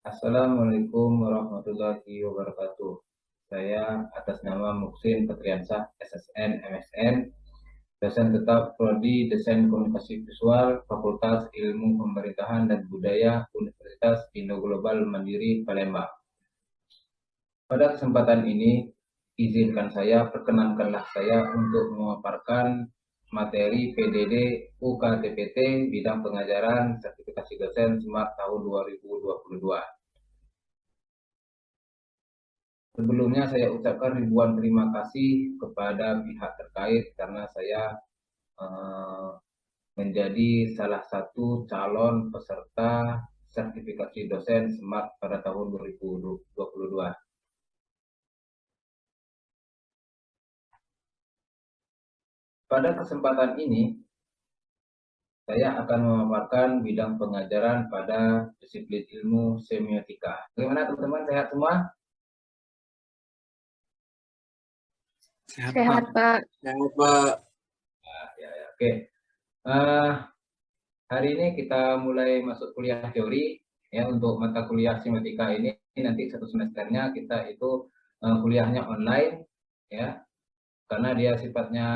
Assalamualaikum warahmatullahi wabarakatuh. Saya atas nama Muksin Petriansah, SSN, MSN, dosen tetap Prodi Desain Komunikasi Visual, Fakultas Ilmu Pemerintahan dan Budaya, Universitas Indo Global Mandiri, Palembang. Pada kesempatan ini, perkenankanlah saya untuk memaparkan materi PDD UKTPT bidang pengajaran sertifikasi dosen Smart tahun 2022. Sebelumnya saya ucapkan ribuan terima kasih kepada pihak terkait karena saya eh, menjadi salah satu calon peserta sertifikasi dosen SMART pada tahun 2022. Pada kesempatan ini, saya akan memaparkan bidang pengajaran pada disiplin ilmu semiotika. Bagaimana teman-teman, sehat semua? Sehat, Sehat, Pak. Sehat, Pak. Ya, oke. Uh, hari ini kita mulai masuk kuliah teori. Ya, untuk mata kuliah semiotika ini nanti satu semesternya kita itu kuliahnya online, ya, karena dia sifatnya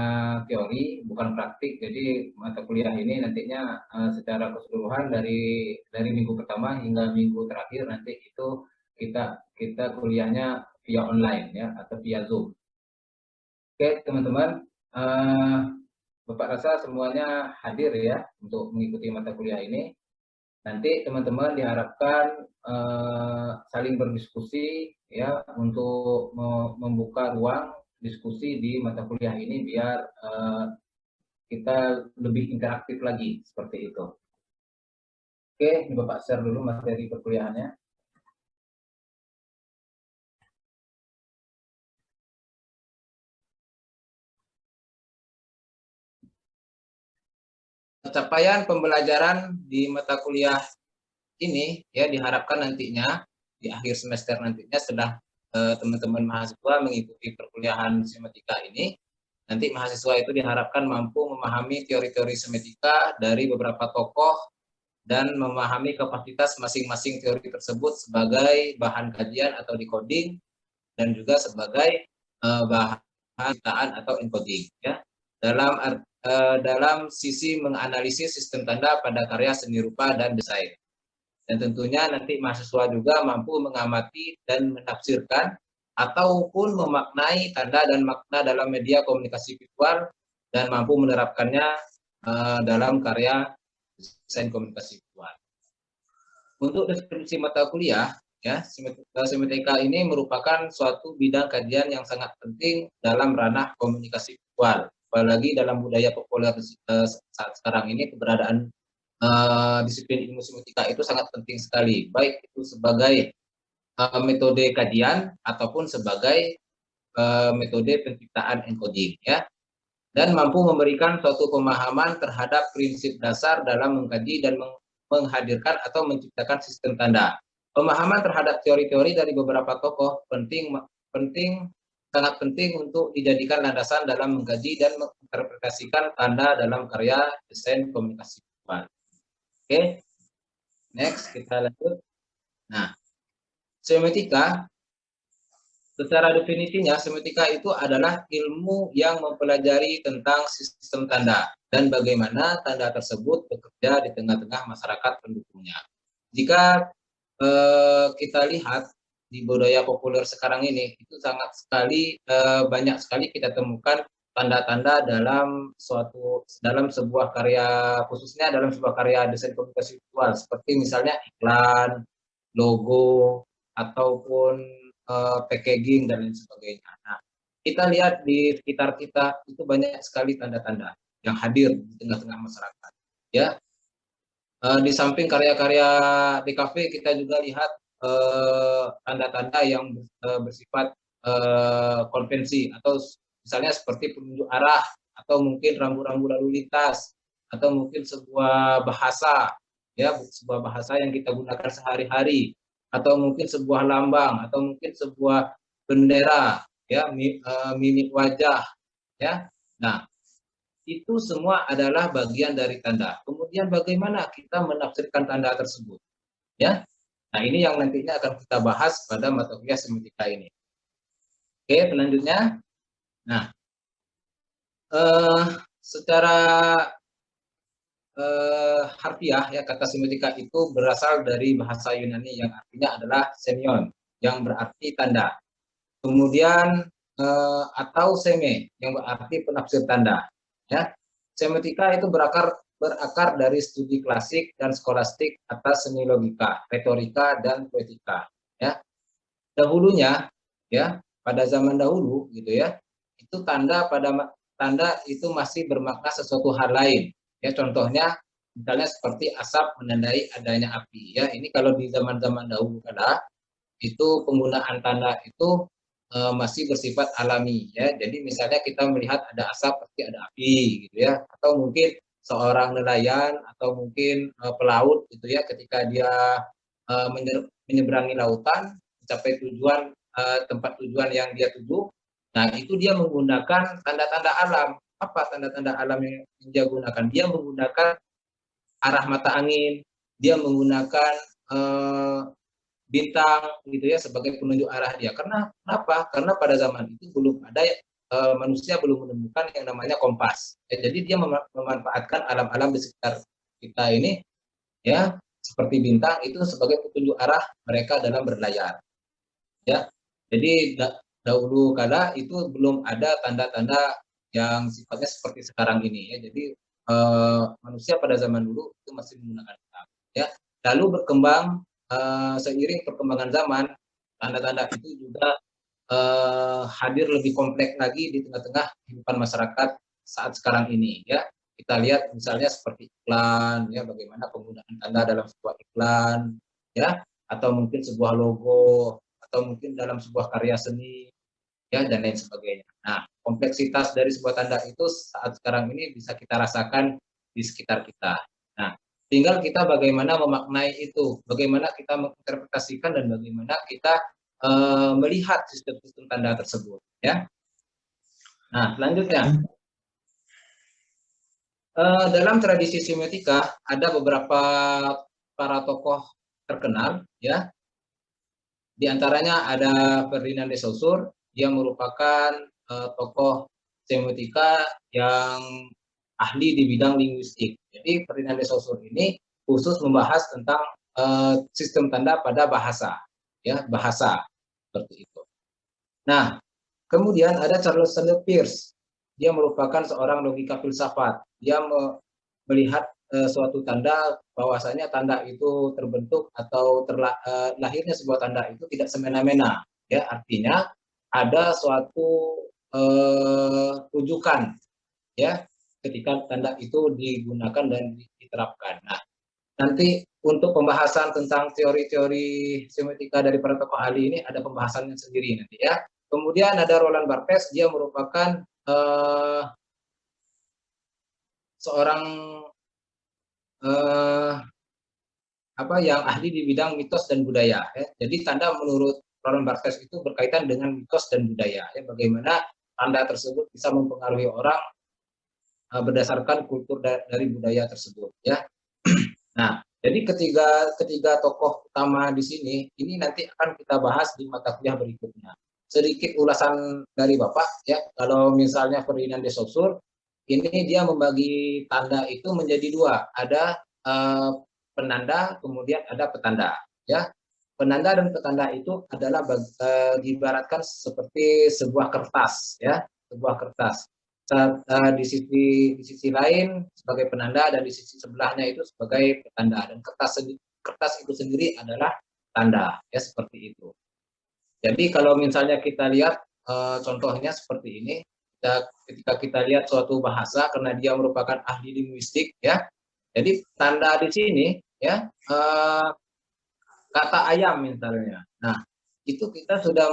teori bukan praktik. Jadi mata kuliah ini nantinya secara keseluruhan dari minggu pertama hingga minggu terakhir nanti itu kita kita kuliahnya via online, ya, atau via Zoom. Oke teman-teman, Bapak rasa semuanya hadir ya untuk mengikuti mata kuliah ini. Nanti teman-teman diharapkan saling berdiskusi ya untuk membuka ruang diskusi di mata kuliah ini biar kita lebih interaktif lagi seperti itu. Oke, ini Bapak share dulu materi perkuliahannya. Capaian pembelajaran di mata kuliah ini ya diharapkan nantinya di akhir semester nantinya setelah teman-teman mahasiswa mengikuti perkuliahan semiotika ini, nanti mahasiswa itu diharapkan mampu memahami teori-teori semiotika dari beberapa tokoh dan memahami kapasitas masing-masing teori tersebut sebagai bahan kajian atau decoding dan juga sebagai bahan ciptaan atau encoding ya. Dalam sisi menganalisis sistem tanda pada karya seni rupa dan desain. Dan tentunya nanti mahasiswa juga mampu mengamati dan menafsirkan ataupun memaknai tanda dan makna dalam media komunikasi visual dan mampu menerapkannya dalam karya desain komunikasi visual. Untuk deskripsi mata kuliah, ya, semiotika ini merupakan suatu bidang kajian yang sangat penting dalam ranah komunikasi visual. Apalagi dalam budaya populer saat sekarang ini keberadaan disiplin ilmu semiotika itu sangat penting sekali, baik itu sebagai metode kajian ataupun sebagai metode penciptaan encoding, ya, dan mampu memberikan suatu pemahaman terhadap prinsip dasar dalam mengkaji dan menghadirkan atau menciptakan sistem tanda. Pemahaman terhadap teori-teori dari beberapa tokoh sangat penting untuk dijadikan landasan dalam mengkaji dan menginterpretasikan tanda dalam karya desain komunikasi visual. Oke, next kita lanjut. Nah, semiotika, secara definisinya, semiotika itu adalah ilmu yang mempelajari tentang sistem tanda dan bagaimana tanda tersebut bekerja di tengah-tengah masyarakat pendukungnya. Jika kita lihat di budaya populer sekarang ini, itu sangat sekali banyak sekali kita temukan tanda-tanda dalam sebuah karya, khususnya dalam sebuah karya desain komunikasi visual, seperti misalnya iklan, logo, ataupun packaging dan lain sebagainya. Nah, kita lihat di sekitar kita itu banyak sekali tanda-tanda yang hadir di tengah-tengah masyarakat. Ya, di samping karya-karya DKV kita juga lihat tanda-tanda yang bersifat konvensi atau misalnya seperti penunjuk arah atau mungkin rambu-rambu lalu lintas atau mungkin sebuah bahasa, ya, sebuah bahasa yang kita gunakan sehari-hari atau mungkin sebuah lambang atau mungkin sebuah bendera, ya, mimik wajah, ya. Nah, itu semua adalah bagian dari tanda. Kemudian bagaimana kita menafsirkan tanda tersebut, ya? Nah, ini yang nantinya akan kita bahas pada mata kuliah semiotika ini. Oke, selanjutnya. Nah, secara harfiah ya, kata semiotika itu berasal dari bahasa Yunani yang artinya adalah semion, yang berarti tanda. Kemudian atau seme, yang berarti penafsir tanda. Ya, semiotika itu berakar dari studi klasik dan skolastik atas seni logika, retorika, dan poetika. Ya, dahulunya, ya, pada zaman dahulu, gitu ya, itu tanda itu masih bermakna sesuatu hal lain. Ya, contohnya, misalnya seperti asap menandai adanya api. Ya, ini kalau di zaman-zaman dahulu kala itu penggunaan tanda itu masih bersifat alami, ya. Jadi misalnya kita melihat ada asap pasti ada api, gitu ya. Atau mungkin seorang nelayan atau mungkin pelaut, gitu ya, ketika dia menyeberangi lautan, mencapai tempat tujuan yang dia tuju. Nah, itu dia menggunakan tanda-tanda alam. Apa tanda-tanda alam yang dia gunakan? Dia menggunakan arah mata angin, dia menggunakan bintang, gitu ya, sebagai penunjuk arah dia. Kenapa? Karena pada zaman itu belum ada manusia belum menemukan yang namanya kompas. Ya, jadi dia memanfaatkan alam-alam di sekitar kita ini, ya, seperti bintang itu sebagai petunjuk arah mereka dalam berlayar. Ya, jadi dahulu kala itu belum ada tanda-tanda yang sifatnya seperti sekarang ini. Ya, jadi manusia pada zaman dulu itu masih menggunakan bintang. Ya, lalu berkembang seiring perkembangan zaman, tanda-tanda itu juga hadir lebih kompleks lagi di tengah-tengah kehidupan masyarakat saat sekarang ini. Ya, kita lihat misalnya seperti iklan, ya, bagaimana penggunaan tanda dalam sebuah iklan, ya, atau mungkin sebuah logo, atau mungkin dalam sebuah karya seni, ya, dan lain sebagainya. Nah, kompleksitas dari sebuah tanda itu saat sekarang ini bisa kita rasakan di sekitar kita. Nah, tinggal kita bagaimana memaknai itu, bagaimana kita menginterpretasikan, dan bagaimana kita melihat sistem-sistem tanda tersebut. Ya. Nah, selanjutnya, dalam tradisi semiotika ada beberapa para tokoh terkenal, ya. Di antaranya ada Ferdinand de Saussure, dia merupakan tokoh semiotika yang ahli di bidang linguistik. Jadi Ferdinand de Saussure ini khusus membahas tentang sistem tanda pada bahasa, ya, bahasa seperti itu. Nah, kemudian ada Charles Sanders Peirce. Dia merupakan seorang logika filsafat. Dia melihat suatu tanda, bahwasanya tanda itu terbentuk atau lahirnya sebuah tanda itu tidak semena-mena. Ya, artinya ada suatu rujukan, ya, ketika tanda itu digunakan dan diterapkan. Nah, nanti untuk pembahasan tentang teori-teori semiotika dari para tokoh ahli ini ada pembahasannya sendiri nanti, ya. Kemudian ada Roland Barthes, dia merupakan seorang yang ahli di bidang mitos dan budaya. Ya. Jadi tanda menurut Roland Barthes itu berkaitan dengan mitos dan budaya. Ya. Bagaimana tanda tersebut bisa mempengaruhi orang berdasarkan kultur dari budaya tersebut. Ya. Nah, jadi ketiga tokoh utama di sini ini nanti akan kita bahas di mata kuliah berikutnya. Sedikit ulasan dari Bapak, ya. Kalau misalnya Ferdinand de Saussure, ini dia membagi tanda itu menjadi dua. Ada penanda, kemudian ada petanda. Ya, penanda dan petanda itu adalah diibaratkan seperti sebuah kertas, ya, sebuah kertas. Di sisi lain sebagai penanda dan di sisi sebelahnya itu sebagai petanda, dan kertas itu sendiri adalah tanda, ya, seperti itu. Jadi kalau misalnya kita lihat contohnya seperti ini, ketika kita lihat suatu bahasa karena dia merupakan ahli linguistik, ya. Jadi tanda di sini, ya, kata ayam misalnya. Nah, itu kita sudah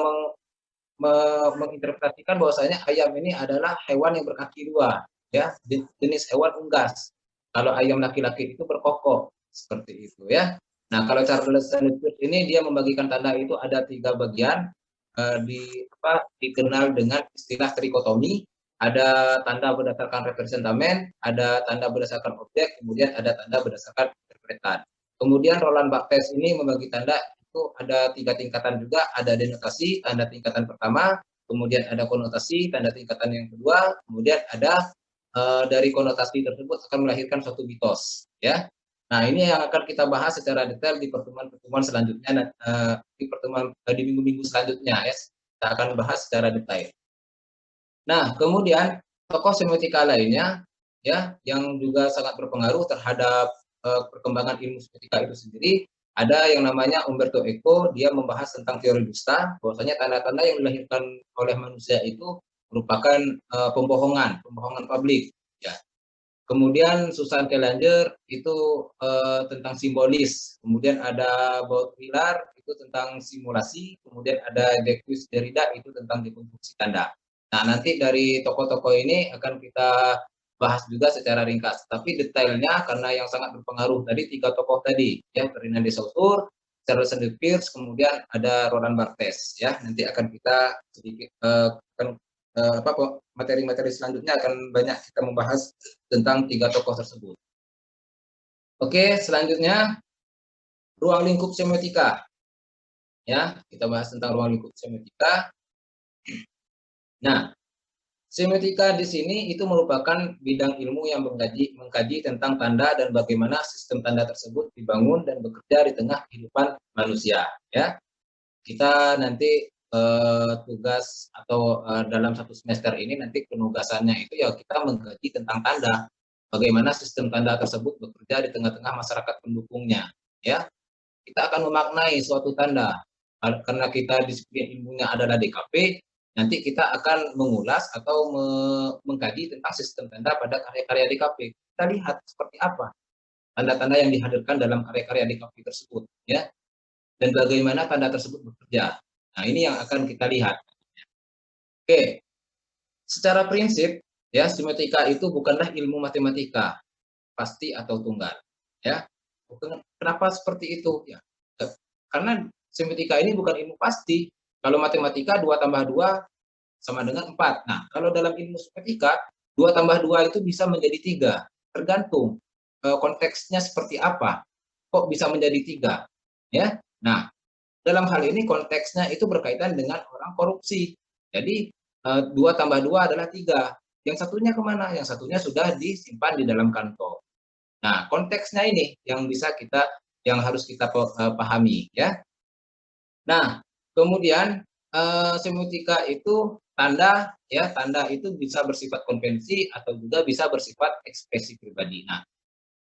menginterpretasikan bahwasanya ayam ini adalah hewan yang berkaki dua, ya, jenis hewan unggas. Kalau ayam laki-laki itu berkokok, seperti itu, ya. Nah, kalau Charles Sanders ini dia membagikan tanda itu ada 3 bagian, dikenal dengan istilah trikotomi. Ada tanda berdasarkan representamen, ada tanda berdasarkan objek, kemudian ada tanda berdasarkan interpretan. Kemudian Roland Barthes ini membagi tanda itu ada 3 tingkatan juga, ada denotasi, tanda tingkatan pertama, kemudian ada konotasi, tanda tingkatan yang kedua, kemudian ada dari konotasi tersebut akan melahirkan suatu mitos, ya. Nah, ini yang akan kita bahas secara detail di pertemuan-pertemuan selanjutnya, di minggu-minggu selanjutnya, ya. Kita akan bahas secara detail. Nah, kemudian tokoh semiotika lainnya, ya, yang juga sangat berpengaruh terhadap perkembangan ilmu semiotika itu sendiri, ada yang namanya Umberto Eco. Dia membahas tentang teori dusta, bahwasanya tanda-tanda yang dilahirkan oleh manusia itu merupakan pembohongan publik, ya. Kemudian Susan Telanger itu tentang simbolis, kemudian ada Baudrillard itu tentang simulasi, kemudian ada Jacques Derrida itu tentang dekonstruksi tanda. Nah, nanti dari tokoh-tokoh ini akan kita bahas juga secara ringkas, tapi detailnya karena yang sangat berpengaruh tadi 3 tokoh tadi, ya, Ferdinand de Saussure, Charles Sanders Peirce, kemudian ada Roland Barthes, ya. Nanti akan kita sedikit materi-materi selanjutnya akan banyak kita membahas tentang 3 tokoh tersebut. Oke, selanjutnya ruang lingkup semiotika. Ya, kita bahas tentang ruang lingkup semiotika. Nah, semiotika di sini itu merupakan bidang ilmu yang mengkaji tentang tanda dan bagaimana sistem tanda tersebut dibangun dan bekerja di tengah kehidupan manusia, ya. Kita nanti tugas atau dalam 1 semester ini nanti penugasannya itu ya kita mengkaji tentang tanda, bagaimana sistem tanda tersebut bekerja di tengah-tengah masyarakat pendukungnya, ya. Kita akan memaknai suatu tanda, karena kita disiplin ilmunya adalah DKP, nanti kita akan mengulas atau mengkaji tentang sistem tanda pada karya-karya DKP. Kita lihat seperti apa tanda-tanda yang dihadirkan dalam karya-karya DKP tersebut, ya, dan bagaimana tanda tersebut bekerja. Nah, ini yang akan kita lihat. Oke, secara prinsip, ya, semiotika itu bukanlah ilmu matematika, pasti atau tunggal, ya. Kenapa seperti itu? Ya, karena semiotika ini bukan ilmu pasti. Kalau matematika 2 tambah 2 sama dengan 4. Nah, kalau dalam ilmu semiotika 2 tambah 2 itu bisa menjadi 3, tergantung konteksnya seperti apa. Kok bisa menjadi 3, ya. Nah, dalam hal ini konteksnya itu berkaitan dengan orang korupsi. Jadi 2 tambah 2 adalah 3. Yang satunya kemana? Yang satunya sudah disimpan di dalam kantong. Nah, konteksnya ini yang harus kita pahami, ya. Nah, kemudian semiotika itu tanda, ya, tanda itu bisa bersifat konvensi atau juga bisa bersifat ekspresi pribadi. Nah,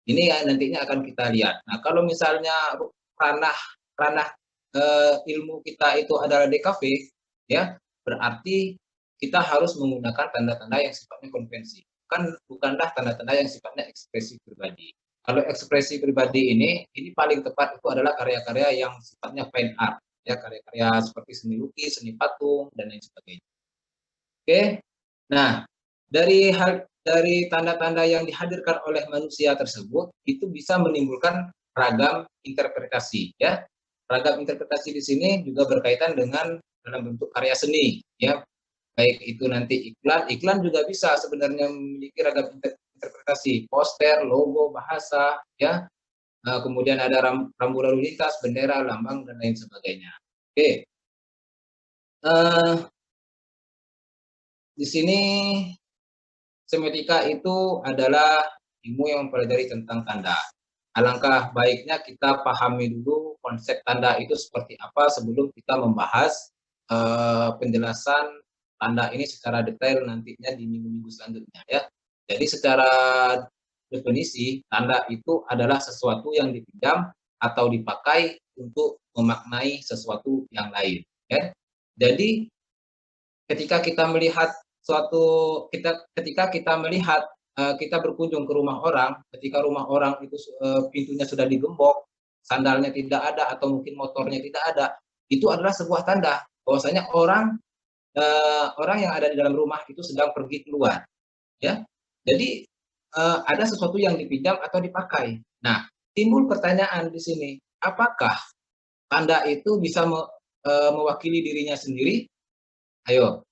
ini ya nantinya akan kita lihat. Nah, kalau misalnya ranah ranah ilmu kita itu adalah DKV, ya, berarti kita harus menggunakan tanda-tanda yang sifatnya konvensi. Bukanlah tanda-tanda yang sifatnya ekspresi pribadi. Kalau ekspresi pribadi ini paling tepat itu adalah karya-karya yang sifatnya fine art, ya, karya-karya seperti seni lukis, seni patung, dan lain sebagainya. Oke. Nah, dari tanda-tanda yang dihadirkan oleh manusia tersebut itu bisa menimbulkan ragam interpretasi, ya. Ragam interpretasi di sini juga berkaitan dengan dalam bentuk karya seni, ya. Baik itu nanti iklan juga bisa sebenarnya memiliki ragam interpretasi, poster, logo, bahasa, ya. Kemudian ada rambu lalu lintas, bendera, lambang, dan lain sebagainya. Oke. Di sini semiotika itu adalah ilmu yang mempelajari tentang tanda. Alangkah baiknya kita pahami dulu konsep tanda itu seperti apa sebelum kita membahas penjelasan tanda ini secara detail nantinya di minggu-minggu selanjutnya, ya. Jadi secara definisi, tanda itu adalah sesuatu yang dipinjam atau dipakai untuk memaknai sesuatu yang lain, ya. Jadi ketika kita melihat ketika kita melihat kita berkunjung ke rumah orang, ketika rumah orang itu pintunya sudah digembok, sandalnya tidak ada atau mungkin motornya tidak ada, itu adalah sebuah tanda bahwasanya orang yang ada di dalam rumah itu sedang pergi keluar, ya. Jadi ada sesuatu yang dipinjam atau dipakai. Nah, timbul pertanyaan di sini, apakah tanda itu bisa mewakili dirinya sendiri? Ayo.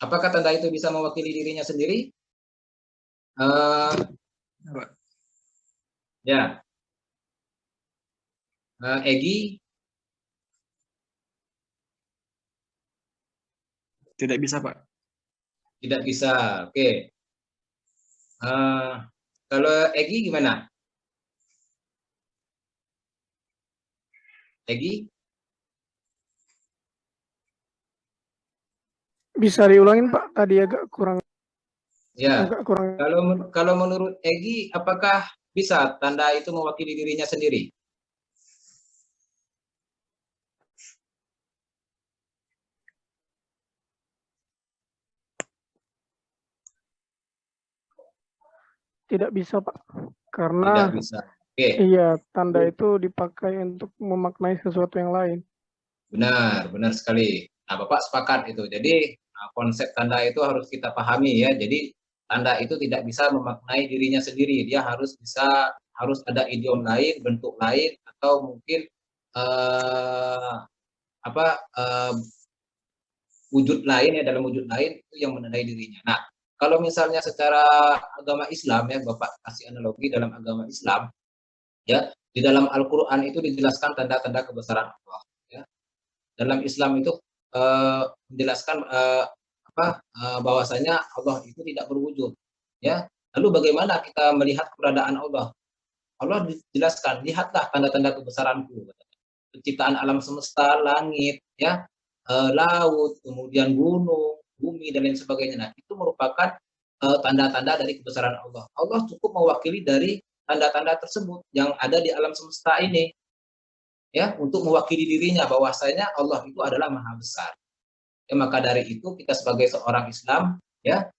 Apakah tanda itu bisa mewakili dirinya sendiri? Eh, Pak. ya, Egi, Tidak bisa, Pak. tidak bisa. Oke. Kalau Egi gimana? Egi? Bisa diulangin Pak, tadi Ya. agak kurang. Kalau menurut Egi, apakah bisa tanda itu mewakili dirinya sendiri? Tidak bisa Pak, karena Tidak bisa. Oke. iya, tanda itu dipakai untuk memaknai sesuatu yang lain. Benar sekali. Nah, Bapak sepakat itu. Jadi konsep tanda itu harus kita pahami ya. Jadi tanda itu tidak bisa memaknai dirinya sendiri. Dia harus ada idiom lain, bentuk lain, atau mungkin eh, apa wujud lain ya, dalam wujud lain itu yang menandai dirinya. Nah, kalau misalnya secara agama Islam ya, Bapak kasih analogi dalam agama Islam ya, di dalam Al-Qur'an itu dijelaskan tanda-tanda kebesaran Allah ya. Dalam Islam itu menjelaskan bahwasanya Allah itu tidak berwujud ya. Lalu bagaimana kita melihat keberadaan Allah? Allah dijelaskan, lihatlah tanda-tanda kebesaranku. Penciptaan alam semesta, langit ya, laut, kemudian gunung, bumi dan lain sebagainya. Nah, itu merupakan tanda-tanda dari kebesaran Allah. Allah cukup mewakili dari tanda-tanda tersebut yang ada di alam semesta ini ya, untuk mewakili dirinya bahwasanya Allah itu adalah maha besar. Ya, maka dari itu kita sebagai seorang Islam ya,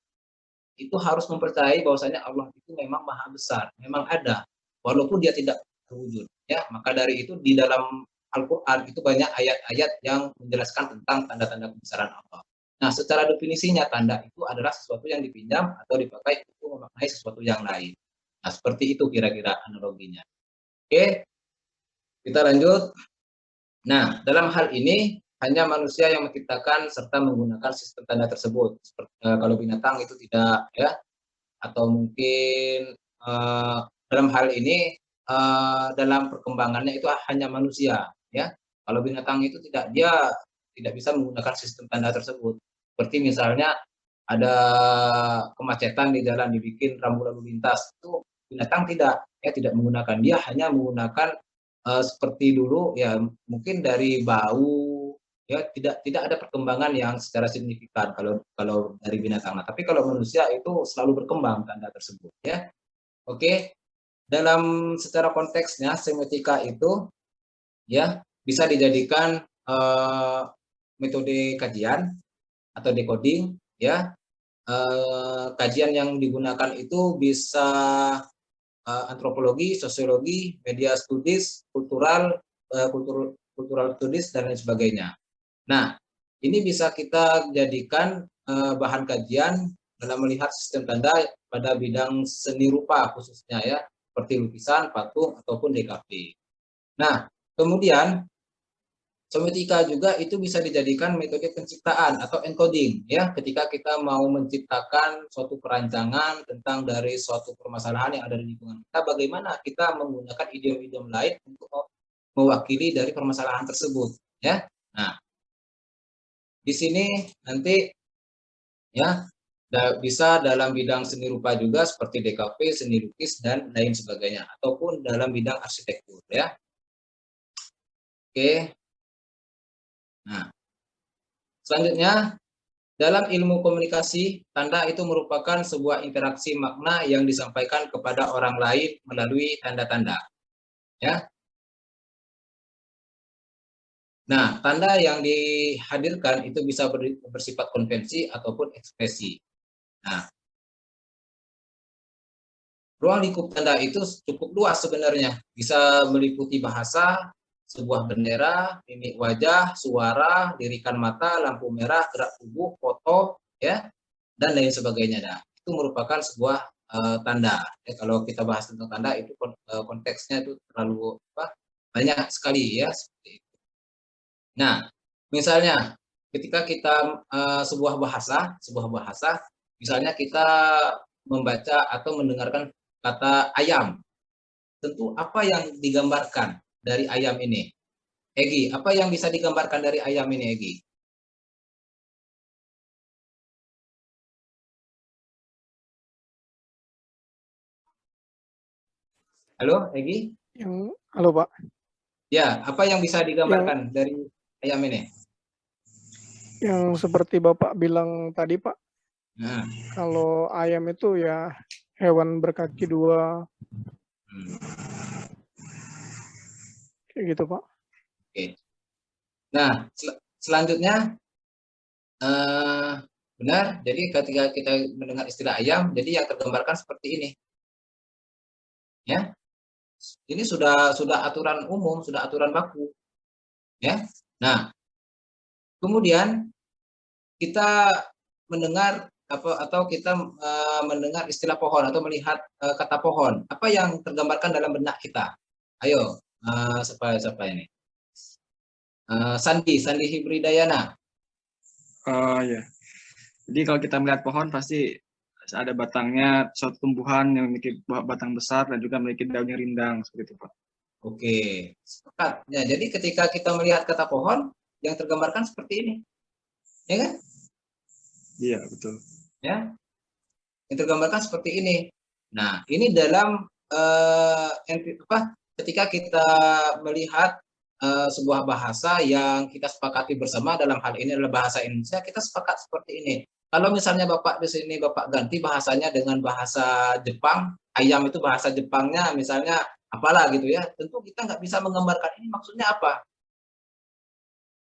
itu harus mempercayai bahwasanya Allah itu memang maha besar, memang ada walaupun dia tidak terwujud ya. Maka dari itu di dalam Al-Qur'an itu banyak ayat-ayat yang menjelaskan tentang tanda-tanda kebesaran Allah. Nah, secara definisinya tanda itu adalah sesuatu yang dipinjam atau dipakai untuk memaknai sesuatu yang lain. Nah, seperti itu kira-kira analoginya. Oke, kita lanjut. Nah, dalam hal ini hanya manusia yang menciptakan serta menggunakan sistem tanda tersebut. Seperti, kalau binatang itu tidak ya, atau mungkin dalam hal ini dalam perkembangannya itu hanya manusia ya. Kalau binatang itu dia tidak bisa menggunakan sistem tanda tersebut. Seperti misalnya ada kemacetan di jalan dibikin rambu lalu lintas, itu binatang tidak menggunakan, dia hanya menggunakan seperti dulu ya, mungkin dari bau ya, tidak ada perkembangan yang secara signifikan kalau dari binatang. Nah, tapi kalau manusia itu selalu berkembang tanda tersebut ya. Oke, dalam secara konteksnya semiotika itu ya bisa dijadikan metode kajian atau decoding ya. Kajian yang digunakan itu bisa antropologi, sosiologi, media studies, cultural studies dan lain sebagainya. Nah, ini bisa kita jadikan bahan kajian dalam melihat sistem tanda pada bidang seni rupa khususnya ya, seperti lukisan, patung ataupun DKP. Nah, kemudian semiotika juga itu bisa dijadikan metode penciptaan atau encoding ya, ketika kita mau menciptakan suatu perancangan tentang dari suatu permasalahan yang ada di lingkungan kita, bagaimana kita menggunakan idiom-idiom lain untuk mewakili dari permasalahan tersebut ya. Nah, di sini nanti ya bisa dalam bidang seni rupa juga seperti DKP, seni lukis dan lain sebagainya, ataupun dalam bidang arsitektur ya. Oke. Nah, selanjutnya dalam ilmu komunikasi, tanda itu merupakan sebuah interaksi makna yang disampaikan kepada orang lain melalui tanda-tanda. Ya. Nah, tanda yang dihadirkan itu bisa bersifat konvensi ataupun ekspresi. Nah, ruang lingkup tanda itu cukup luas sebenarnya, bisa meliputi bahasa, sebuah bendera, mimik wajah, suara, lirikan mata, lampu merah, gerak tubuh, foto, ya, dan lain sebagainya. Nah, itu merupakan sebuah tanda. Ya, kalau kita bahas tentang tanda itu konteksnya itu terlalu banyak sekali ya. Seperti itu. Nah, misalnya ketika kita sebuah bahasa, misalnya kita membaca atau mendengarkan kata ayam, tentu apa yang digambarkan dari ayam ini? Egi, apa yang bisa digambarkan dari ayam ini, Egi? Halo, Egi? Halo Pak, Ya, apa yang bisa yang digambarkan dari ayam ini? yang seperti Bapak bilang tadi Pak, Nah, kalau ayam itu ya hewan berkaki dua, hmm, kayak gitu Pak. oke. Nah, selanjutnya eh, benar. Jadi ketika kita mendengar istilah ayam, jadi yang tergambarkan seperti ini, ya. Ini sudah aturan umum, sudah aturan baku, ya. Nah, kemudian kita mendengar apa atau kita mendengar istilah pohon atau melihat kata pohon. Apa yang tergambarkan dalam benak kita? Ayo, siapa ini? Sandi Hibridayana. Oh ya. Jadi kalau kita melihat pohon pasti ada batangnya, suatu tumbuhan yang memiliki batang besar dan juga memiliki daunnya rindang seperti itu, Pak. Oke, sepakat. Ya, jadi ketika kita melihat kata pohon, yang tergambarkan seperti ini, ya kan? Iya, betul. Ya, yang tergambarkan seperti ini. Nah, ini dalam ketika kita melihat sebuah bahasa yang kita sepakati bersama, dalam hal ini adalah bahasa Indonesia, kita sepakat seperti ini. Kalau misalnya Bapak di sini Bapak ganti bahasanya dengan bahasa Jepang, ayam itu bahasa Jepangnya misalnya apalah gitu ya, tentu kita nggak bisa menggambarkan ini maksudnya apa.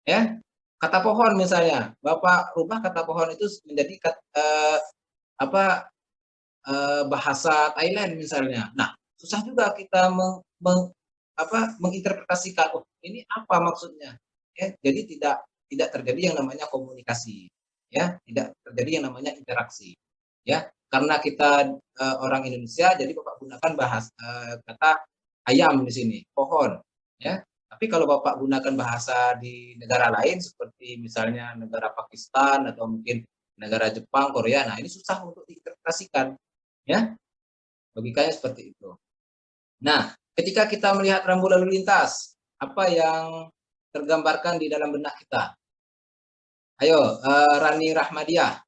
Ya, kata pohon misalnya, Bapak rubah kata pohon itu menjadi apa bahasa Thailand misalnya. Nah, susah juga kita menginterpretasikan, oh ini apa maksudnya. Ya, jadi tidak terjadi yang namanya komunikasi, ya, tidak terjadi yang namanya interaksi, ya. Karena kita orang Indonesia, jadi Bapak gunakan kata ayam di sini, pohon, ya. Tapi kalau Bapak gunakan bahasa di negara lain seperti misalnya negara Pakistan atau mungkin negara Jepang, Korea, nah ini susah untuk diinterpretasikan, ya. Logikanya seperti itu. Nah, ketika kita melihat rambu lalu lintas, apa yang tergambarkan di dalam benak kita? Ayo, Rani Rahmadiah.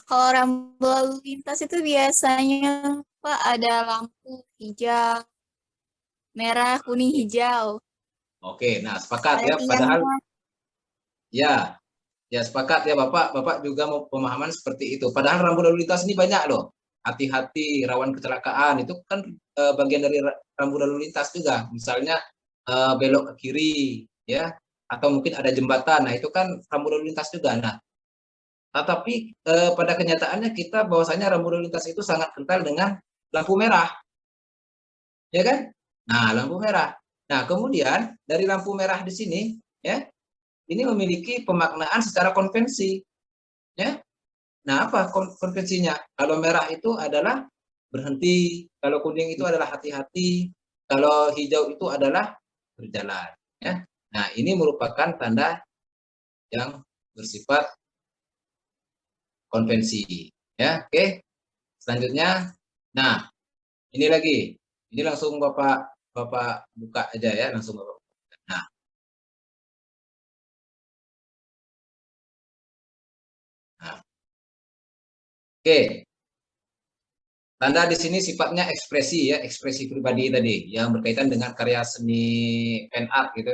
Kalau rambu lalu lintas itu biasanya Pak ada lampu hijau, merah, kuning, hijau. Oke, nah sepakat Ada ya. Padahal tiangnya. ya sepakat ya Bapak juga mau pemahaman seperti itu. Padahal rambu lalu lintas ini banyak loh. Hati-hati, rawan kecelakaan itu kan bagian dari rambu lalu lintas juga. Misalnya belok ke kiri, ya, atau mungkin ada jembatan. Nah itu kan rambu lalu lintas juga. Nah, tetapi pada kenyataannya kita bahwasanya rambu lalu lintas itu sangat kental dengan lampu merah, ya kan? Nah, lampu merah. Nah, kemudian dari lampu merah di sini, ya, ini memiliki pemaknaan secara konvensi, ya. Nah, apa konvensinya? Kalau merah itu adalah berhenti, kalau kuning itu adalah hati-hati, kalau hijau itu adalah berjalan, ya. Nah, ini merupakan tanda yang bersifat konvensi, ya. Oke. Selanjutnya, nah ini lagi, ini langsung Bapak buka aja ya, langsung Bapak buka. Nah, oke. Tanda di sini sifatnya ekspresi ya, ekspresi pribadi tadi yang berkaitan dengan karya seni pen art gitu.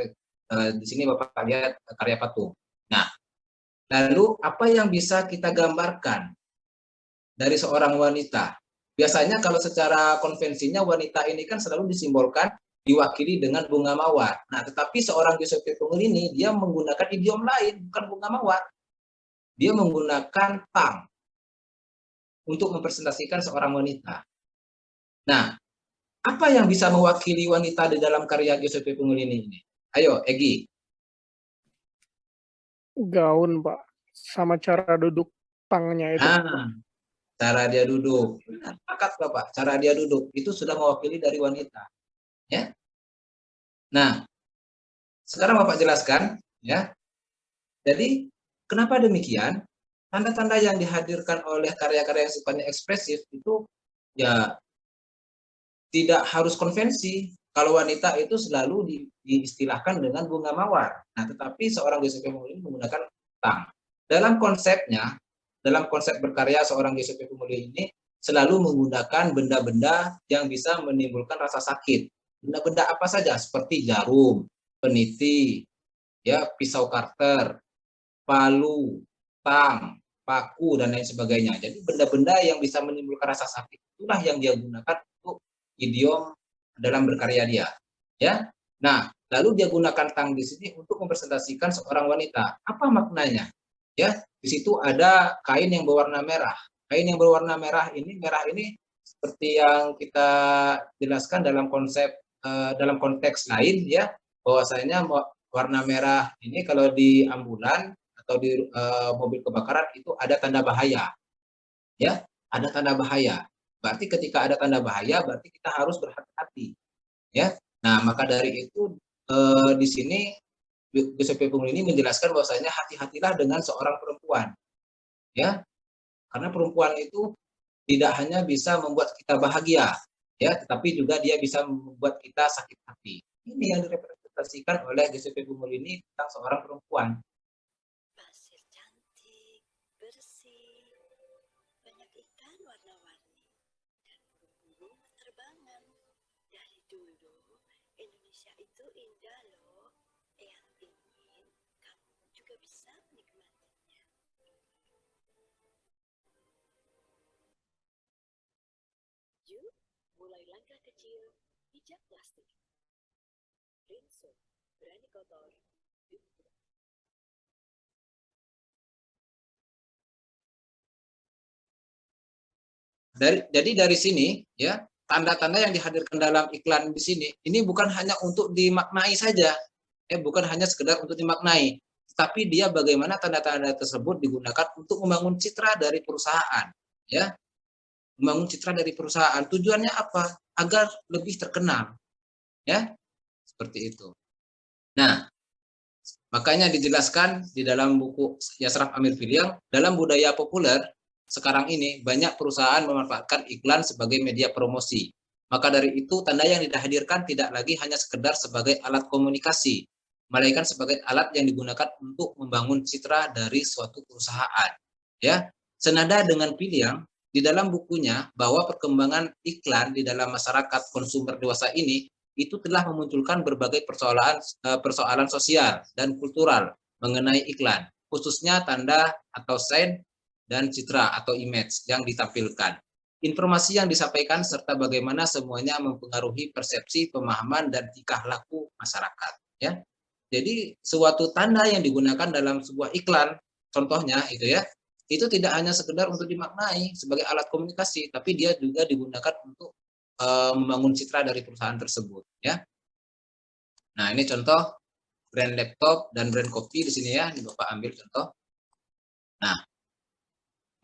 Di sini Bapak lihat karya patung. Nah, lalu apa yang bisa kita gambarkan dari seorang wanita? Biasanya kalau secara konvensinya wanita ini kan selalu disimbolkan diwakili dengan bunga mawar. Nah, tetapi seorang Giuseppe Pungolini dia menggunakan idiom lain, bukan bunga mawar. Dia menggunakan tang untuk mempresentasikan seorang wanita. Nah, apa yang bisa mewakili wanita di dalam karya Giuseppe Pungolini ini? Ayo, Egi. Gaun Pak, sama cara duduk tangnya itu. Nah, cara dia duduk. Benar, sepakat Bapak. Cara dia duduk itu sudah mewakili dari wanita. Ya. Nah, sekarang Bapak jelaskan, ya. Jadi, kenapa demikian? tanda-tanda yang dihadirkan oleh karya-karya yang sifatnya ekspresif itu ya tidak harus konvensi. Kalau wanita itu selalu diistilahkan dengan bunga mawar. Nah, tetapi seorang GCP Pemulih menggunakan tang. Dalam konsepnya, dalam konsep berkarya seorang GCP Pemulih ini selalu menggunakan benda-benda yang bisa menimbulkan rasa sakit. Benda-benda apa saja seperti jarum, peniti, ya, pisau karter, palu, tang, paku dan lain sebagainya. Jadi benda-benda yang bisa menimbulkan rasa sakit itulah yang dia gunakan untuk idiom dalam berkarya dia. Ya. Nah, lalu dia gunakan tang di sini untuk mempresentasikan seorang wanita. Apa maknanya? Ya, di situ ada kain yang berwarna merah. Kain yang berwarna merah ini seperti yang kita jelaskan dalam konsep dalam konteks lain ya, bahwasanya warna merah ini kalau di ambulan atau di mobil kebakaran itu ada tanda bahaya. Ya, ada tanda bahaya. Berarti ketika ada tanda bahaya berarti kita harus berhati-hati. Ya. Nah, maka dari itu di sini GCP Pemulih ini menjelaskan bahwasanya hati-hatilah dengan seorang perempuan. Ya. Karena perempuan itu tidak hanya bisa membuat kita bahagia, ya, tetapi juga dia bisa membuat kita sakit hati. Ini yang direpresentasikan oleh GCP Pemulih ini tentang seorang perempuan. Pasir cantik, bersih, banyak ikan warna-warni, dan burung-burung berterbangan. Dari dulu, Indonesia itu indah loh. Yang ingin, kamu juga bisa menikmatinya. Yuk, mulai langkah kecil, hijab plastik. Rinso, berani kotor. Jadi dari sini ya, tanda-tanda yang dihadirkan dalam iklan di sini ini bukan hanya untuk dimaknai saja, bukan hanya sekedar untuk dimaknai, tapi dia bagaimana tanda-tanda tersebut digunakan untuk membangun citra dari perusahaan, ya, membangun citra dari perusahaan. Tujuannya apa? Agar lebih terkenal, ya, seperti itu. Nah, makanya dijelaskan di dalam buku Yasraf Amir Filiang, dalam budaya populer sekarang ini banyak perusahaan memanfaatkan iklan sebagai media promosi. Maka dari itu tanda yang dihadirkan tidak lagi hanya sekedar sebagai alat komunikasi, melainkan sebagai alat yang digunakan untuk membangun citra dari suatu perusahaan. Ya, senada dengan Filiang di dalam bukunya bahwa perkembangan iklan di dalam masyarakat konsumer dewasa ini itu telah memunculkan berbagai persoalan sosial dan kultural mengenai iklan, khususnya tanda atau sign dan citra atau image yang ditampilkan. Informasi yang disampaikan serta bagaimana semuanya mempengaruhi persepsi, pemahaman, dan tingkah laku masyarakat. Ya, jadi suatu tanda yang digunakan dalam sebuah iklan, contohnya itu tidak hanya sekedar untuk dimaknai sebagai alat komunikasi, tapi dia juga digunakan untuk membangun citra dari perusahaan tersebut. Ya, nah ini contoh brand laptop dan brand kopi di sini ya, ini Bapak ambil contoh. Nah,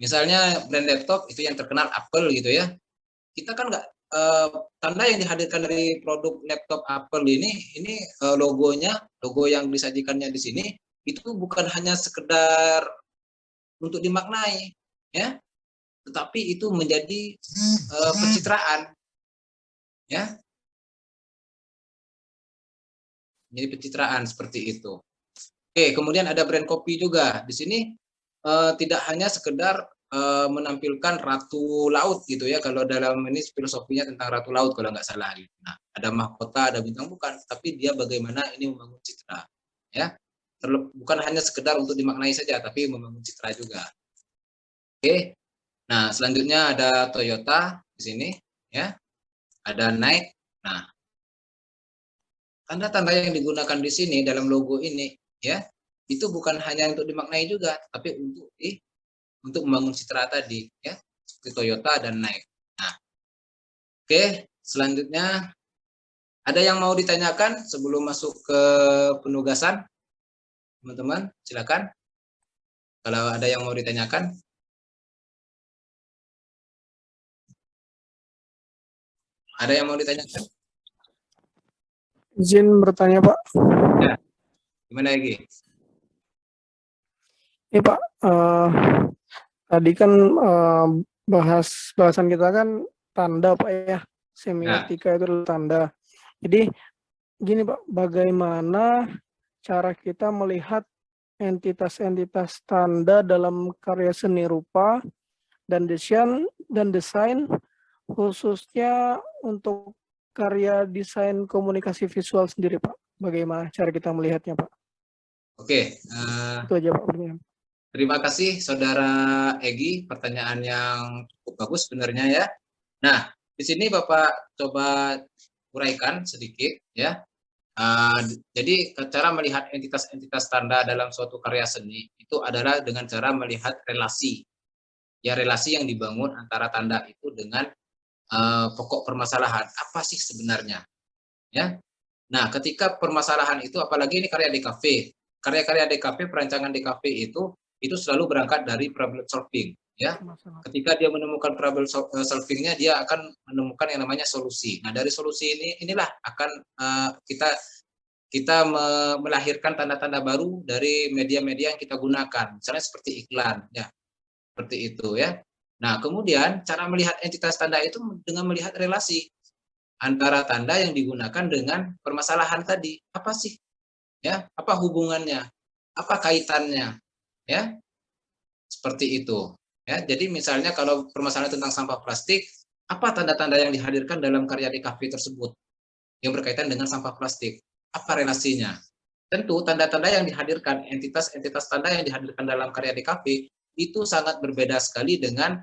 misalnya brand laptop itu yang terkenal Apple gitu ya. Kita kan nggak tanda yang dihadirkan dari produk laptop Apple ini logo yang disajikannya di sini itu bukan hanya sekedar untuk dimaknai, ya, tetapi itu menjadi pencitraan, ya, menjadi pencitraan seperti itu. Oke, kemudian ada brand kopi juga di sini. Tidak hanya sekedar menampilkan ratu laut gitu ya, kalau dalam ini filosofinya tentang ratu laut kalau nggak salah. Nah, ada mahkota, ada bintang, bukan, tapi dia bagaimana ini membangun citra, ya, bukan hanya sekedar untuk dimaknai saja, tapi membangun citra juga. Oke, nah selanjutnya ada Toyota di sini, ya, ada Nike. Nah, tanda-tanda yang digunakan di sini dalam logo ini, ya, itu bukan hanya untuk dimaknai juga, tapi untuk membangun citra tadi, ya, seperti Toyota dan Nike. Nah, oke, selanjutnya ada yang mau ditanyakan sebelum masuk ke penugasan, teman-teman, silakan. Kalau ada yang mau ditanyakan. Ada yang mau ditanyakan? Izin bertanya, Pak. Ya. Gimana lagi? Ini Pak, Tadi kan bahasan kita kan tanda Pak ya, Nah, semiotika itu adalah tanda. Jadi gini Pak, bagaimana cara kita melihat entitas-entitas tanda dalam karya seni rupa dan desain khususnya untuk karya desain komunikasi visual sendiri Pak. Bagaimana cara kita melihatnya Pak? oke. Itu aja Pak pertanyaan. Terima kasih Saudara Egi, pertanyaan yang cukup bagus sebenarnya ya. Nah, di sini Bapak coba uraikan sedikit ya. Jadi cara melihat entitas-entitas tanda dalam suatu karya seni itu adalah dengan cara melihat relasi. Ya, relasi yang dibangun antara tanda itu dengan pokok permasalahan. Apa sih sebenarnya? Ya. Nah, ketika permasalahan itu, apalagi ini karya DKV, karya-karya DKV, perancangan DKV itu selalu berangkat dari problem solving, ya. Ketika dia menemukan problem solvingnya, dia akan menemukan yang namanya solusi. Nah, dari solusi inilah akan kita melahirkan tanda-tanda baru dari media-media yang kita gunakan, misalnya seperti iklan, ya, seperti itu, ya. Nah, kemudian cara melihat entitas tanda itu dengan melihat relasi antara tanda yang digunakan dengan permasalahan tadi. Apa sih? Ya, apa hubungannya? Apa kaitannya? Ya, seperti itu. Ya, jadi misalnya kalau permasalahan tentang sampah plastik, apa tanda-tanda yang dihadirkan dalam karya DKV tersebut yang berkaitan dengan sampah plastik? Apa relasinya? Tentu tanda-tanda yang dihadirkan, entitas-entitas tanda yang dihadirkan dalam karya DKV itu sangat berbeda sekali dengan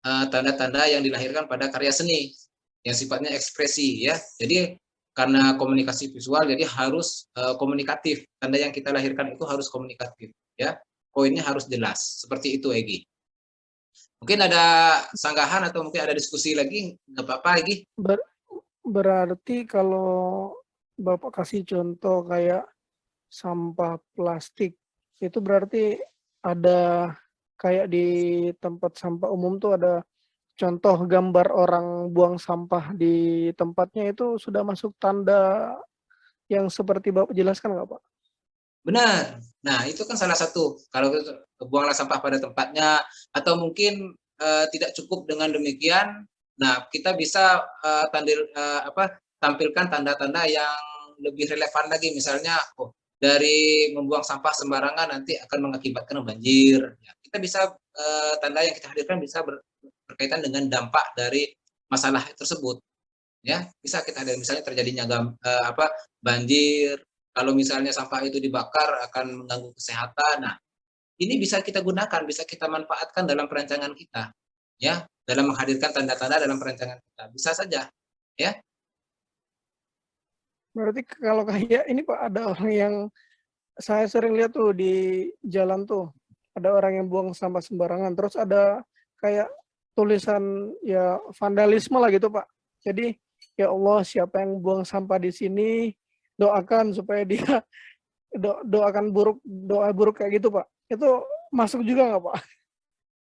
tanda-tanda yang dilahirkan pada karya seni yang sifatnya ekspresi ya. Jadi karena komunikasi visual jadi harus komunikatif. Tanda yang kita lahirkan itu harus komunikatif ya. Poinnya harus jelas. Seperti itu Egi. Mungkin ada sanggahan atau mungkin ada diskusi lagi, nggak apa-apa Egi. Berarti kalau Bapak kasih contoh kayak sampah plastik, itu berarti ada kayak di tempat sampah umum tuh ada contoh gambar orang buang sampah di tempatnya, itu sudah masuk tanda yang seperti Bapak jelaskan nggak Pak? Benar. Nah, itu kan salah satu. Kalau buanglah sampah pada tempatnya, atau mungkin tidak cukup dengan demikian, nah kita bisa tampilkan tanda-tanda yang lebih relevan lagi. Misalnya, dari membuang sampah sembarangan nanti akan mengakibatkan banjir. Ya, kita bisa tanda yang kita hadirkan bisa berkaitan dengan dampak dari masalah tersebut. Ya, bisa kita ada misalnya terjadinya banjir. Kalau misalnya sampah itu dibakar akan mengganggu kesehatan. Nah, ini bisa kita gunakan, bisa kita manfaatkan dalam perancangan kita, ya, dalam menghadirkan tanda-tanda dalam perancangan kita. Bisa saja, ya. Berarti kalau kayak ini Pak, ada orang yang saya sering lihat tuh di jalan tuh, ada orang yang buang sampah sembarangan, terus ada kayak tulisan ya vandalisme lah gitu Pak. Jadi ya Allah, siapa yang buang sampah di sini, doakan supaya dia doakan doa buruk kayak gitu Pak. Itu masuk juga nggak Pak?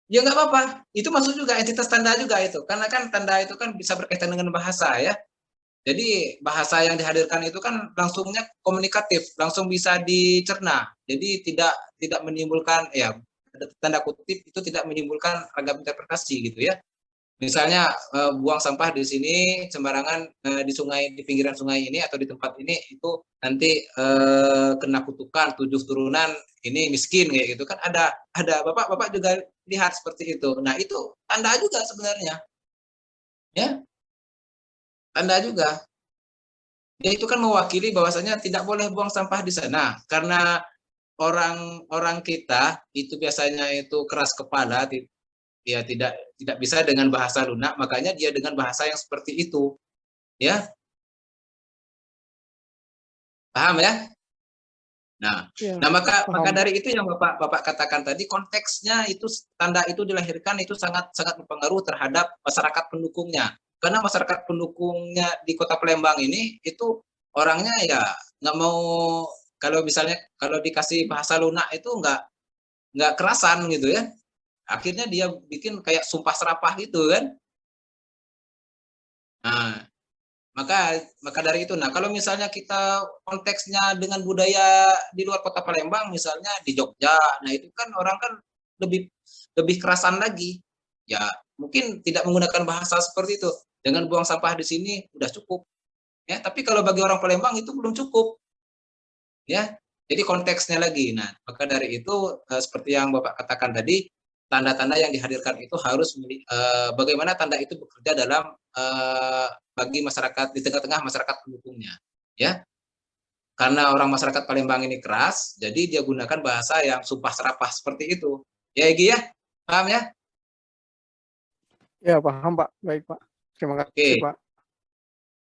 Ya nggak apa-apa, itu masuk juga entitas tanda juga itu, karena kan tanda itu kan bisa berkaitan dengan bahasa ya. Jadi bahasa yang dihadirkan itu kan langsungnya komunikatif, langsung bisa dicerna. Jadi tidak menimbulkan ya tanda kutip itu tidak menimbulkan ragam interpretasi gitu ya. Misalnya buang sampah di sini sembarangan di sungai, di pinggiran sungai ini atau di tempat ini itu nanti kena kutukan 7 turunan ini miskin kayak gitu kan ada Bapak juga lihat seperti itu. Nah, itu tanda juga sebenarnya. Ya, tanda juga. Ya, itu kan mewakili bahwasanya tidak boleh buang sampah di sana karena orang kita itu biasanya itu keras kepala, ya tidak bisa dengan bahasa lunak, makanya dia dengan bahasa yang seperti itu, ya, paham ya? Nah, Ya, maka paham. dari itu yang Bapak katakan tadi, konteksnya itu tanda itu dilahirkan itu sangat berpengaruh terhadap masyarakat pendukungnya, karena masyarakat pendukungnya di Kota Palembang ini itu orangnya ya nggak mau, kalau misalnya kalau dikasih bahasa lunak itu nggak kerasan gitu ya, akhirnya dia bikin kayak sumpah serapah gitu kan. Nah, maka dari itu, nah kalau misalnya kita konteksnya dengan budaya di luar Kota Palembang, misalnya di Jogja, nah itu kan orang kan lebih lebih kerasan lagi. Ya, mungkin tidak menggunakan bahasa seperti itu. Jangan buang sampah di sini, udah cukup. Ya, tapi kalau bagi orang Palembang itu belum cukup. Ya, jadi konteksnya lagi. Nah, maka dari itu seperti yang Bapak katakan tadi, tanda-tanda yang dihadirkan itu harus bagaimana tanda itu bekerja dalam bagi masyarakat di tengah-tengah masyarakat pendukungnya. Ya, karena orang masyarakat Palembang ini keras, jadi dia gunakan bahasa yang sumpah serapah seperti itu. Ya, Egy ya, paham ya? Ya, paham Pak. Baik Pak. Terima kasih Oke. Pak.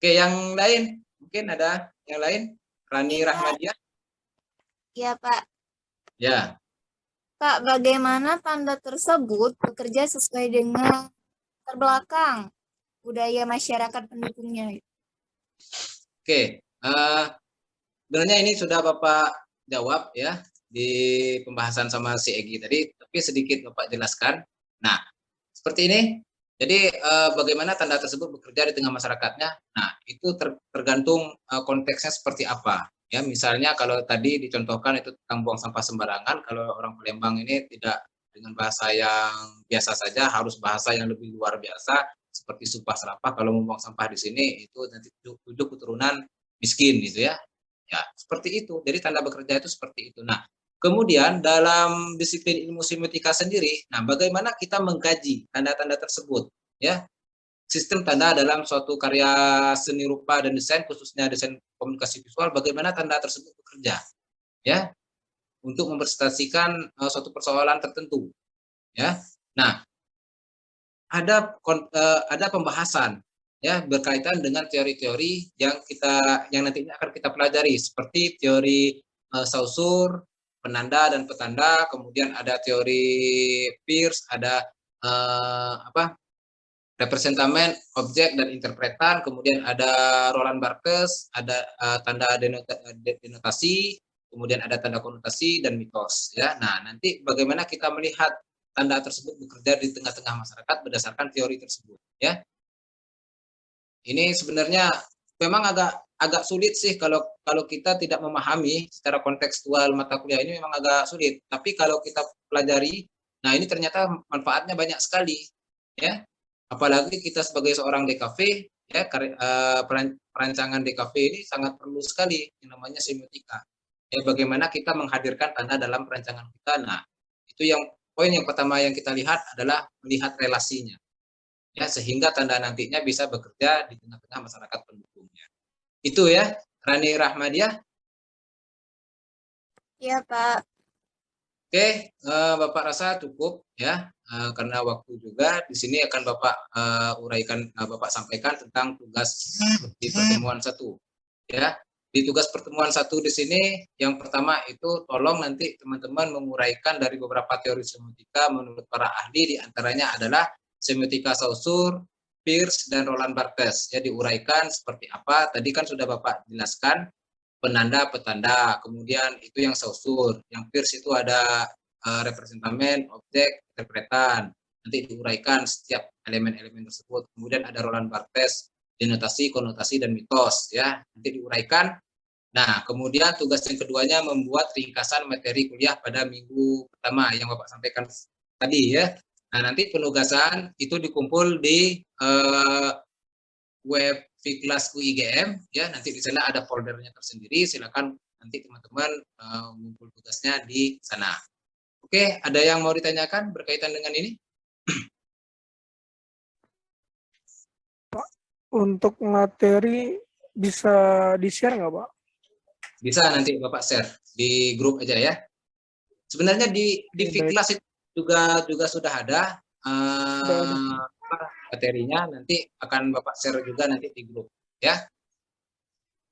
Oke, yang lain mungkin ada yang lain, Rani Iya. Rahmadia. Ya, Pak. Ya. Pak, bagaimana tanda tersebut bekerja sesuai dengan terbelakang budaya masyarakat pendukungnya? Oke, sebenarnya ini sudah Bapak jawab ya di pembahasan sama si Egy tadi, tapi sedikit Bapak jelaskan. Nah, seperti ini. Jadi bagaimana tanda tersebut bekerja di tengah masyarakatnya? Nah, itu tergantung konteksnya seperti apa. Ya, misalnya kalau tadi dicontohkan itu tentang buang sampah sembarangan, kalau orang Palembang ini tidak dengan bahasa yang biasa saja, harus bahasa yang lebih luar biasa seperti sumpah serapah. Kalau membuang sampah di sini itu nanti tujuh keturunan miskin gitu ya. Ya, seperti itu. Jadi tanda bekerja itu seperti itu. Nah, kemudian dalam disiplin ilmu semiotika sendiri, nah bagaimana kita mengkaji tanda-tanda tersebut, ya? Sistem tanda dalam suatu karya seni rupa dan desain, khususnya desain komunikasi visual, bagaimana tanda tersebut bekerja, ya, untuk mempresentasikan suatu persoalan tertentu, ya. Nah, ada pembahasan, ya, berkaitan dengan teori-teori yang nantinya akan kita pelajari, seperti teori Saussure, penanda dan petanda, kemudian ada teori Peirce, ada representamen, objek dan interpretan, kemudian ada Roland Barthes, ada tanda denotasi, kemudian ada tanda konotasi dan mitos. Ya, nah nanti bagaimana kita melihat tanda tersebut bekerja di tengah-tengah masyarakat berdasarkan teori tersebut. Ya, ini sebenarnya memang agak sulit sih kalau kita tidak memahami secara kontekstual mata kuliah ini, memang agak sulit. Tapi kalau kita pelajari, nah ini ternyata manfaatnya banyak sekali, ya. Apalagi kita sebagai seorang DKV, ya, perancangan DKV ini sangat perlu sekali yang namanya semiotika. Ya, bagaimana kita menghadirkan tanda dalam perancangan kita. Nah, itu yang poin yang pertama yang kita lihat adalah melihat relasinya. Ya, sehingga tanda nantinya bisa bekerja di tengah-tengah masyarakat pendukungnya. Itu ya, Rani Rahmadia. Iya, Pak. Oke, Bapak rasa cukup ya, karena waktu juga di sini akan Bapak uraikan, Bapak sampaikan tentang tugas di pertemuan 1. Ya, di tugas pertemuan 1 di sini yang pertama itu tolong nanti teman-teman menguraikan dari beberapa teori semiotika menurut para ahli, diantaranya adalah semiotika Saussure, Peirce, dan Roland Barthes. Ya, diuraikan seperti apa, tadi kan sudah Bapak jelaskan, penanda, petanda, kemudian itu yang Saussure, yang Peirce itu ada representamen, objek, interpretan, nanti diuraikan setiap elemen-elemen tersebut. Kemudian ada Roland Barthes, denotasi, konotasi, dan mitos, ya, nanti diuraikan. Nah, kemudian tugas yang keduanya membuat ringkasan materi kuliah pada minggu pertama yang Bapak sampaikan tadi, ya. Nah, nanti penugasan itu dikumpul di web Fiklas UIGM, ya, nanti di sana ada foldernya tersendiri, silakan nanti teman-teman mengumpul tugasnya di sana. Oke, ada yang mau ditanyakan berkaitan dengan ini? Pak, untuk materi bisa di-share nggak Pak? Bisa, nanti Bapak share di grup aja ya. Sebenarnya di Fiklas itu juga sudah ada materinya, nanti akan Bapak share juga nanti di grup ya.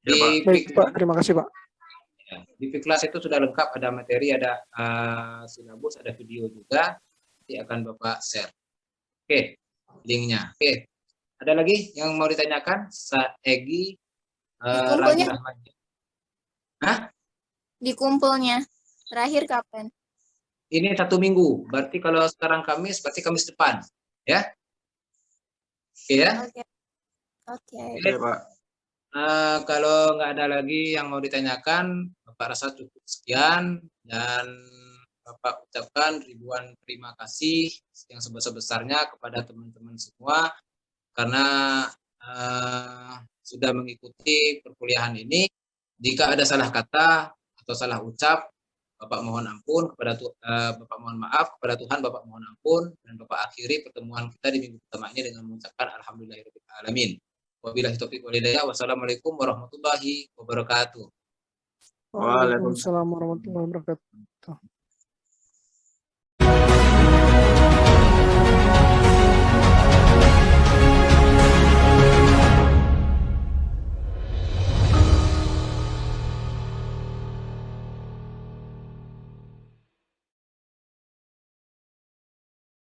Di Baik Pak, terima kasih Pak. Ya, di Fiklas itu sudah lengkap, ada materi, ada silabus, ada video juga, nanti akan Bapak share. Oke, linknya. Oke, ada lagi yang mau ditanyakan? Egy, Rani Rahmadia. Hah? Dikumpulnya terakhir kapan? Ini 1 minggu, berarti kalau sekarang Kamis, berarti Kamis depan, ya? Oke ya? Oke. Oke. Oke, Pak. Kalau nggak ada lagi yang mau ditanyakan, Bapak rasa cukup sekian, dan Bapak ucapkan ribuan terima kasih yang sebesar-besarnya kepada teman-teman semua karena sudah mengikuti perkuliahan ini. Jika ada salah kata atau salah ucap, Bapak mohon ampun kepada Bapak mohon maaf kepada Tuhan, Bapak mohon ampun, dan Bapak akhiri pertemuan kita di minggu pertama ini dengan mengucapkan alhamdulillahirabbil alamin. Wabillahi taufiq wal hidayah. Wassalamualaikum warahmatullahi wabarakatuh. Waalaikumsalam warahmatullahi wabarakatuh.